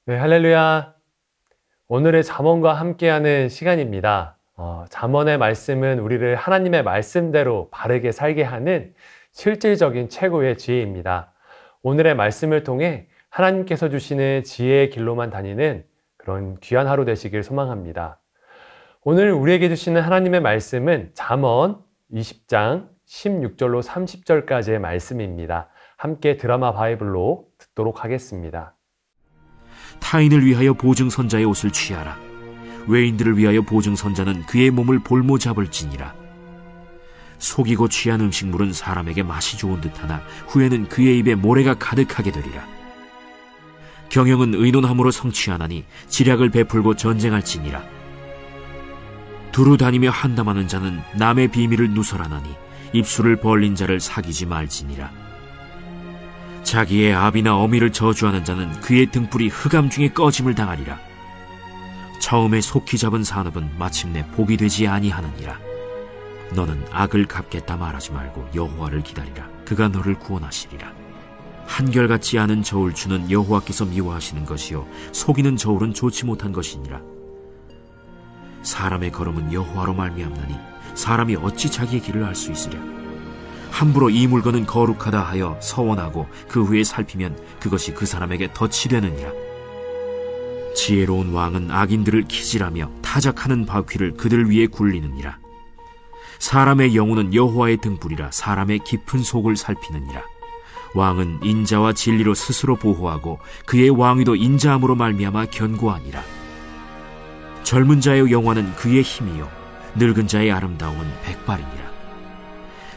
네, 할렐루야. 오늘의 잠언과 함께하는 시간입니다. 잠언의 말씀은 우리를 하나님의 말씀대로 바르게 살게 하는 실질적인 최고의 지혜입니다. 오늘의 말씀을 통해 하나님께서 주시는 지혜의 길로만 다니는 그런 귀한 하루 되시길 소망합니다. 오늘 우리에게 주시는 하나님의 말씀은 잠언 20장 16절로 30절까지의 말씀입니다. 함께 드라마 바이블로 듣도록 하겠습니다. 타인을 위하여 보증선자의 옷을 취하라. 외인들을 위하여 보증선자는 그의 몸을 볼모 잡을지니라. 속이고 취한 음식물은 사람에게 맛이 좋은 듯하나 후에는 그의 입에 모래가 가득하게 되리라. 경영은 의논함으로 성취하나니 지략을 베풀고 전쟁할지니라. 두루 다니며 한담하는 자는 남의 비밀을 누설하나니 입술을 벌린 자를 사귀지 말지니라. 자기의 아비나 어미를 저주하는 자는 그의 등불이 흑암 중에 꺼짐을 당하리라. 처음에 속히 잡은 산업은 마침내 복이 되지 아니하느니라. 너는 악을 갚겠다 말하지 말고 여호와를 기다리라. 그가 너를 구원하시리라. 한결같지 않은 저울추는 여호와께서 미워하시는 것이요 속이는 저울은 좋지 못한 것이니라. 사람의 걸음은 여호와로 말미암나니 사람이 어찌 자기의 길을 알 수 있으랴. 함부로 이 물건은 거룩하다 하여 서원하고 그 후에 살피면 그것이 그 사람에게 덫이 되느니라. 지혜로운 왕은 악인들을 기질하며 타작하는 바퀴를 그들 위에 굴리느니라. 사람의 영혼은 여호와의 등불이라 사람의 깊은 속을 살피느니라. 왕은 인자와 진리로 스스로 보호하고 그의 왕위도 인자함으로 말미암아 견고하니라. 젊은 자의 영화는 그의 힘이요 늙은 자의 아름다움은 백발이니라.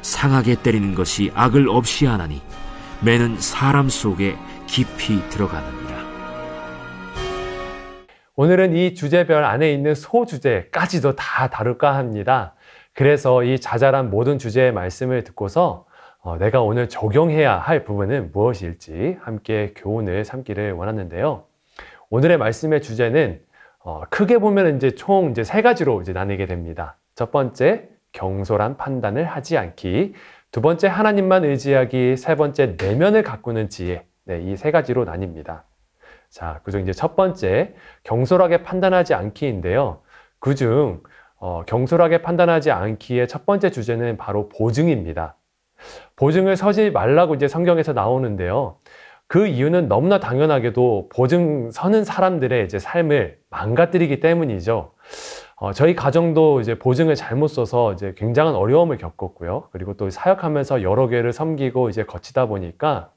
상하게 때리는 것이 악을 없이 하나니 매는 사람 속에 깊이 들어가느니라. 오늘은 이 주제별 안에 있는 소주제까지도 다 다룰까 합니다. 그래서 이 자잘한 모든 주제의 말씀을 듣고서 내가 오늘 적용해야 할 부분은 무엇일지 함께 교훈을 삼기를 원하는데요. 오늘의 말씀의 주제는 크게 보면 총 세 가지로 나뉘게 됩니다. 첫 번째, 경솔한 판단을 하지 않기. 두 번째, 하나님만 의지하기. 세 번째, 내면을 가꾸는 지혜. 이 세 가지로 나뉩니다. 자, 그중 첫 번째, 경솔하게 판단하지 않기인데요. 그중 경솔하게 판단하지 않기의 첫 번째 주제는 바로 보증입니다. 보증을 서지 말라고 성경에서 나오는데요. 그 이유는 너무나 당연하게도 보증 서는 사람들의 삶을 망가뜨리기 때문이죠. 저희 가정도 보증을 잘못 써서 굉장한 어려움을 겪었고요. 그리고 또 사역하면서 여러 교회를 섬기고 거치다 보니까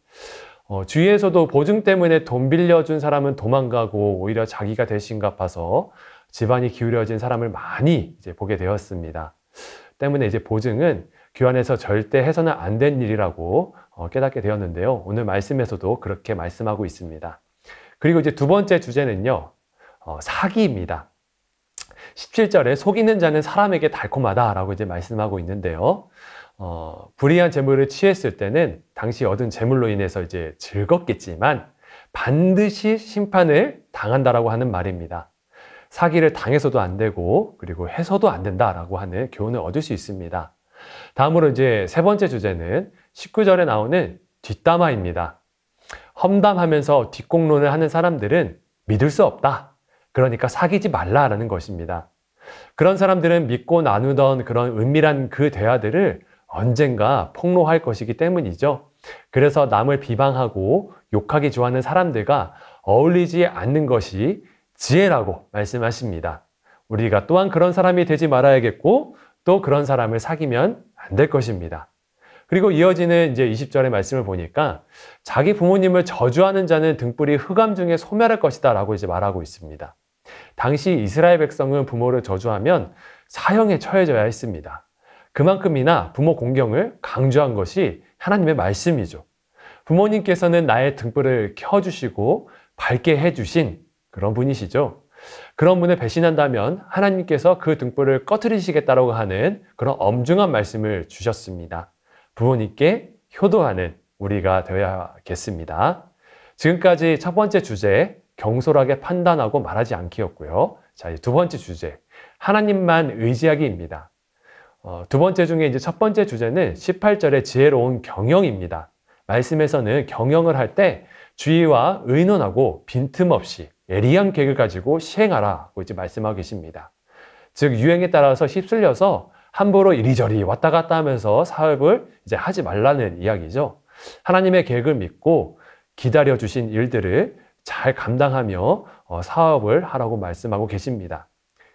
주위에서도 보증 때문에 돈 빌려준 사람은 도망가고 오히려 자기가 대신 갚아서 집안이 기울여진 사람을 많이 보게 되었습니다. 때문에 보증은 교회 안에서 절대 해서는 안 된 일이라고 깨닫게 되었는데요. 오늘 말씀에서도 그렇게 말씀하고 있습니다. 그리고 두 번째 주제는요, 사기입니다. 17절에 속이는 자는 사람에게 달콤하다라고 말씀하고 있는데요. 불의한 재물을 취했을 때는 당시 얻은 재물로 인해서 즐겁겠지만 반드시 심판을 당한다라고 하는 말입니다. 사기를 당해서도 안 되고 그리고 해서도 안 된다라고 하는 교훈을 얻을 수 있습니다. 다음으로 세 번째 주제는 19절에 나오는 뒷담화입니다. 험담하면서 뒷공론을 하는 사람들은 믿을 수 없다. 그러니까 사귀지 말라라는 것입니다. 그런 사람들은 믿고 나누던 그런 은밀한 그 대화들을 언젠가 폭로할 것이기 때문이죠. 그래서 남을 비방하고 욕하기 좋아하는 사람들과 어울리지 않는 것이 지혜라고 말씀하십니다. 우리가 또한 그런 사람이 되지 말아야겠고 또 그런 사람을 사귀면 안 될 것입니다. 그리고 이어지는 20절의 말씀을 보니까 자기 부모님을 저주하는 자는 등불이 흑암 중에 소멸할 것이다 라고 말하고 있습니다. 당시 이스라엘 백성은 부모를 저주하면 사형에 처해져야 했습니다. 그만큼이나 부모 공경을 강조한 것이 하나님의 말씀이죠. 부모님께서는 나의 등불을 켜주시고 밝게 해주신 그런 분이시죠. 그런 분을 배신한다면 하나님께서 그 등불을 꺼트리시겠다라고 하는 그런 엄중한 말씀을 주셨습니다. 부모님께 효도하는 우리가 되어야겠습니다. 지금까지 첫 번째 주제, 경솔하게 판단하고 말하지 않기였고요. 자, 두 번째 주제, 하나님만 의지하기입니다. 두 번째 중에 첫 번째 주제는 18절의 지혜로운 경영입니다. 말씀에서는 경영을 할 때 주의와 의논하고 빈틈없이 예리한 계획을 가지고 시행하라고 이제 말씀하고 계십니다. 즉 유행에 따라서 휩쓸려서 함부로 이리저리 왔다 갔다 하면서 사업을 이제 하지 말라는 이야기죠. 하나님의 계획을 믿고 기다려 주신 일들을 잘 감당하며 사업을 하라고 말씀하고 계십니다.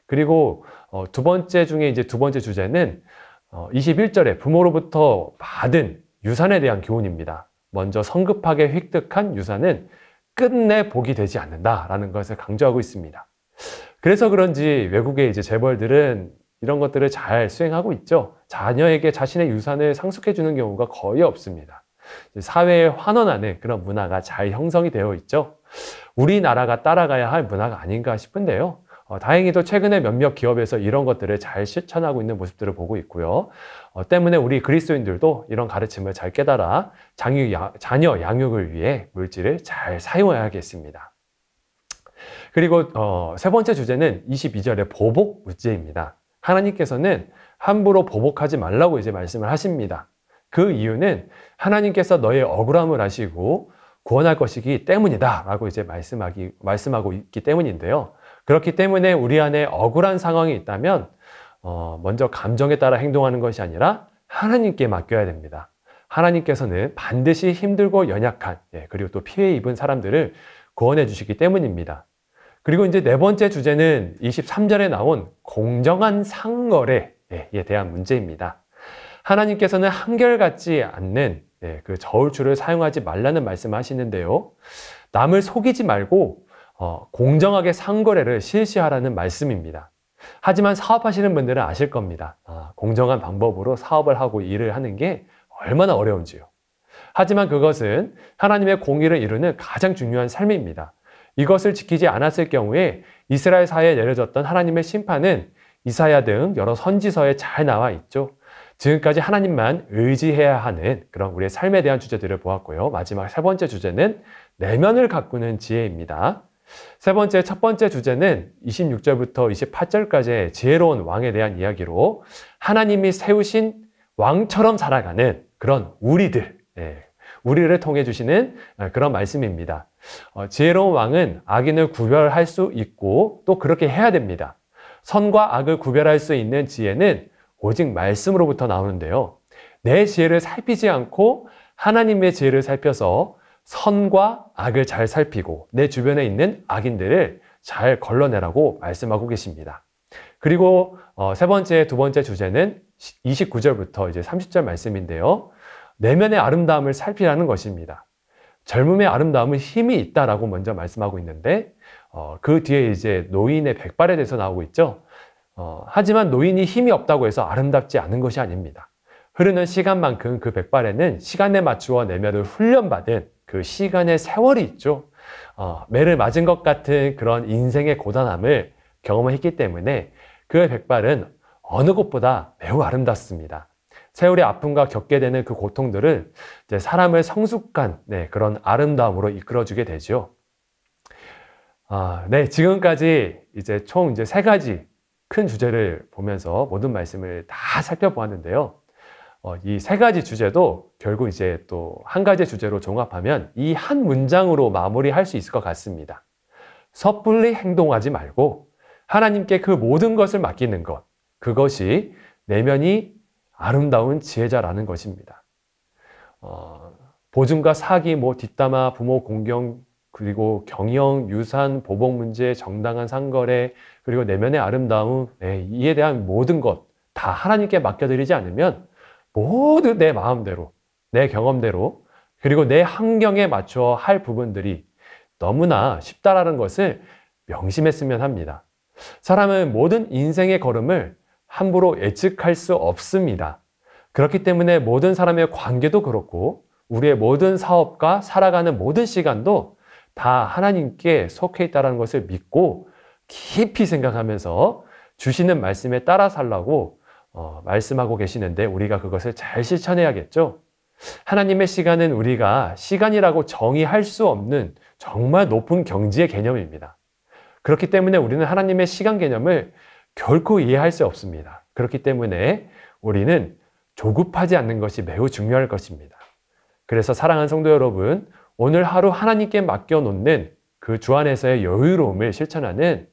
그리고 두 번째 중에 이제 두 번째 주제는 21절에 부모로부터 받은 유산에 대한 교훈입니다. 먼저 성급하게 획득한 유산은 끝내 복이 되지 않는다라는 것을 강조하고 있습니다. 그래서 그런지 외국의 이제 재벌들은 이런 것들을 잘 수행하고 있죠. 자녀에게 자신의 유산을 상속해 주는 경우가 거의 없습니다. 사회에 환원하는 그런 문화가 잘 형성이 되어 있죠. 우리나라가 따라가야 할 문화가 아닌가 싶은데요. 다행히도 최근에 몇몇 기업에서 이런 것들을 잘 실천하고 있는 모습들을 보고 있고요. 때문에 우리 그리스도인들도 이런 가르침을 잘 깨달아 자녀 양육을 위해 물질을 잘 사용해야겠습니다. 그리고 세 번째 주제는 22절의 보복 문제입니다. 하나님께서는 함부로 보복하지 말라고 이제 말씀을 하십니다. 그 이유는 하나님께서 너의 억울함을 아시고 구원할 것이기 때문이다 라고 이제 말씀하고 있기 때문인데요. 그렇기 때문에 우리 안에 억울한 상황이 있다면 먼저 감정에 따라 행동하는 것이 아니라 하나님께 맡겨야 됩니다. 하나님께서는 반드시 힘들고 연약한 그리고 또 피해 입은 사람들을 구원해 주시기 때문입니다. 그리고 이제 네 번째 주제는 23절에 나온 공정한 상거래에 대한 문제입니다. 하나님께서는 한결같지 않는 그 저울추를 사용하지 말라는 말씀을 하시는데요. 남을 속이지 말고 공정하게 상거래를 실시하라는 말씀입니다. 하지만 사업하시는 분들은 아실 겁니다. 공정한 방법으로 사업을 하고 일을 하는 게 얼마나 어려운지요. 하지만 그것은 하나님의 공의를 이루는 가장 중요한 삶입니다. 이것을 지키지 않았을 경우에 이스라엘 사회에 내려졌던 하나님의 심판은 이사야 등 여러 선지서에 잘 나와 있죠. 지금까지 하나님만 의지해야 하는 그런 우리의 삶에 대한 주제들을 보았고요. 마지막 세 번째 주제는 내면을 가꾸는 지혜입니다. 첫 번째 주제는 26절부터 28절까지의 지혜로운 왕에 대한 이야기로 하나님이 세우신 왕처럼 살아가는 그런 우리를 통해 주시는 그런 말씀입니다. 지혜로운 왕은 악인을 구별할 수 있고 또 그렇게 해야 됩니다. 선과 악을 구별할 수 있는 지혜는 오직 말씀으로부터 나오는데요. 내 지혜를 살피지 않고 하나님의 지혜를 살펴서 선과 악을 잘 살피고 내 주변에 있는 악인들을 잘 걸러내라고 말씀하고 계십니다. 그리고 두 번째 주제는 29절부터 이제 30절 말씀인데요. 내면의 아름다움을 살피라는 것입니다. 젊음의 아름다움은 힘이 있다라고 먼저 말씀하고 있는데 그 뒤에 이제 노인의 백발에 대해서 나오고 있죠. 하지만 노인이 힘이 없다고 해서 아름답지 않은 것이 아닙니다. 흐르는 시간만큼 그 백발에는 시간에 맞추어 내면을 훈련받은 그 시간의 세월이 있죠. 매를 맞은 것 같은 그런 인생의 고단함을 경험했기 때문에 그 백발은 어느 곳보다 매우 아름답습니다. 세월의 아픔과 겪게 되는 그 고통들을 이제 사람을 성숙한 그런 아름다움으로 이끌어주게 되죠. 지금까지 이제 총 이제 세 가지 큰 주제를 보면서 모든 말씀을 다 살펴보았는데요. 이 세 가지 주제도 결국 이제 또 한 가지 주제로 종합하면 이 한 문장으로 마무리할 수 있을 것 같습니다. 섣불리 행동하지 말고 하나님께 그 모든 것을 맡기는 것, 그것이 내면이 아름다운 지혜자라는 것입니다. 보증과 사기, 뒷담화, 부모 공경, 그리고 경영, 유산, 보복 문제, 정당한 상거래, 그리고 내면의 아름다움, 이에 대한 모든 것 다 하나님께 맡겨드리지 않으면 모두 내 마음대로, 내 경험대로, 그리고 내 환경에 맞춰 할 부분들이 너무나 쉽다라는 것을 명심했으면 합니다. 사람은 모든 인생의 걸음을 함부로 예측할 수 없습니다. 그렇기 때문에 모든 사람의 관계도 그렇고 우리의 모든 사업과 살아가는 모든 시간도 다 하나님께 속해 있다는 것을 믿고 깊이 생각하면서 주시는 말씀에 따라 살라고 말씀하고 계시는데 우리가 그것을 잘 실천해야겠죠. 하나님의 시간은 우리가 시간이라고 정의할 수 없는 정말 높은 경지의 개념입니다. 그렇기 때문에 우리는 하나님의 시간 개념을 결코 이해할 수 없습니다. 그렇기 때문에 우리는 조급하지 않는 것이 매우 중요할 것입니다. 그래서 사랑하는 성도 여러분, 오늘 하루 하나님께 맡겨놓는 그 주 안에서의 여유로움을 실천하는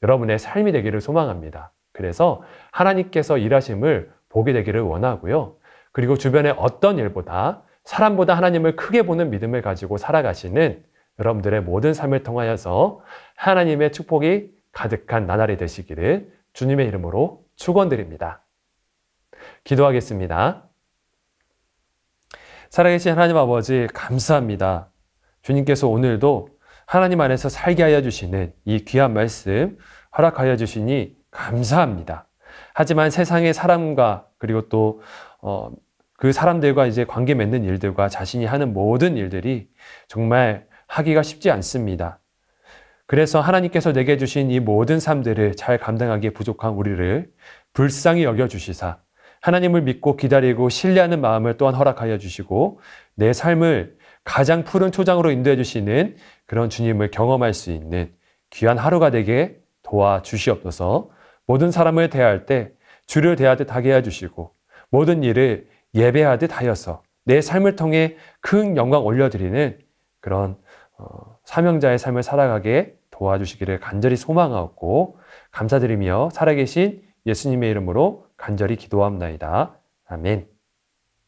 여러분의 삶이 되기를 소망합니다. 그래서 하나님께서 일하심을 보게 되기를 원하고요. 그리고 주변의 어떤 일보다 사람보다 하나님을 크게 보는 믿음을 가지고 살아가시는 여러분들의 모든 삶을 통하여서 하나님의 축복이 가득한 나날이 되시기를 주님의 이름으로 축원드립니다. 기도하겠습니다. 살아계신 하나님 아버지, 감사합니다. 주님께서 오늘도 하나님 안에서 살게 하여 주시는 이 귀한 말씀 허락하여 주시니 감사합니다. 하지만 세상의 사람과 그리고 또 그 사람들과 이제 관계 맺는 일들과 자신이 하는 모든 일들이 정말 하기가 쉽지 않습니다. 그래서 하나님께서 내게 주신 이 모든 삶들을 잘 감당하기에 부족한 우리를 불쌍히 여겨주시사 하나님을 믿고 기다리고 신뢰하는 마음을 또한 허락하여 주시고 내 삶을 가장 푸른 초장으로 인도해 주시는 그런 주님을 경험할 수 있는 귀한 하루가 되게 도와주시옵소서. 모든 사람을 대할 때 주를 대하듯 하게 해주시고 모든 일을 예배하듯 하여서 내 삶을 통해 큰 영광 올려드리는 그런 사명자의 삶을 살아가게 도와주시기를 간절히 소망하고 감사드리며 살아계신 예수님의 이름으로 간절히 기도합나이다. 아멘.